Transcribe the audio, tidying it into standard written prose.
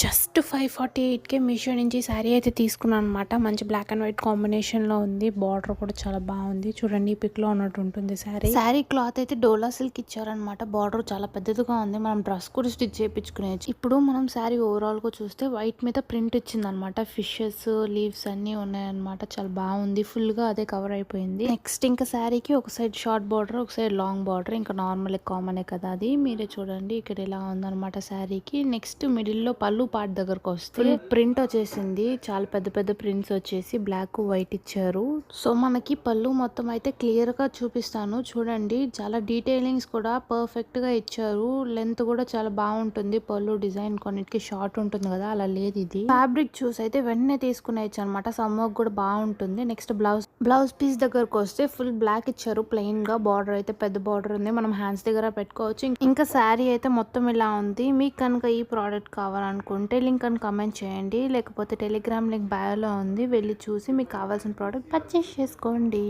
Just 548కే Meesho నుంచి శారీ అయితే తీసుకున్నాను అనమాట. మంచి బ్లాక్ అండ్ వైట్ కాంబినేషన్లో ఉంది. బార్డర్ కూడా చాలా బాగుంది. చూడండి ఈ పిక్లో ఉన్నట్టు ఉంటుంది శారీ. శారీ క్లాత్ అయితే డోలా సిల్క్ ఇచ్చారనమాట. బార్డర్ చాలా పెద్దదిగా ఉంది. మనం డ్రెస్ కూడా స్టిచ్ చేయించుకునేది. ఇప్పుడు మనం శారీ ఓవరాల్గా చూస్తే వైట్ మీద ప్రింట్ ఇచ్చిందనమాట. ఫిషెస్ లీవ్స్ అన్నీ ఉన్నాయన్నమాట. చాలా బాగుంది. ఫుల్గా అదే కవర్ అయిపోయింది. నెక్స్ట్ ఇంకా శారీకి ఒక సైడ్ షార్ట్ బార్డర్, ఒక సైడ్ లాంగ్ బార్డర్. ఇంకా నార్మల్ కామనే కదా అది. మీరే చూడండి ఇక్కడ ఇలా ఉందన్నమాట శారీకి. నెక్స్ట్ మిడిల్లో పళ్ళు పార్ట్ దగ్గరకు వస్తే ప్రింట్ వచ్చేసింది. చాలా పెద్ద పెద్ద ప్రింట్స్ వచ్చేసి బ్లాక్ వైట్ ఇచ్చారు. సో మనకి పళ్ళు మొత్తం అయితే క్లియర్ గా చూపిస్తాను చూడండి. చాలా డీటెయిలింగ్స్ కూడా పర్ఫెక్ట్ గా ఇచ్చారు. లెంత్ కూడా చాలా బాగుంటుంది. పళ్ళు డిజైన్ కొన్నిటికి షార్ట్ ఉంటుంది కదా, అలా లేదు ఇది. ఫ్యాబ్రిక్ చూస్ అయితే వెంటనే తీసుకునేయచ్చు అనమాట. సమ్మర్ కూడా బాగుంటుంది. నెక్స్ట్ బ్లౌజ్ పీస్ దగ్గరకు వస్తే ఫుల్ బ్లాక్ ఇచ్చారు. ప్లెయిన్ గా బార్డర్ అయితే పెద్ద బార్డర్ ఉంది. మనం హ్యాండ్స్ దగ్గర పెట్టుకోవచ్చు. ఇంకా శారీ అయితే మొత్తం ఇలా ఉంది. మీకు కనుక ఈ ప్రోడక్ట్ కావాలనుకుంటే లింక్ అని కమెంట్ చేయండి. లేకపోతే టెలిగ్రామ్ లింక్ బయోలో ఉంది, వెళ్ళి చూసి మీకు కావాల్సిన ప్రోడక్ట్ పర్చేస్ చేసుకోండి.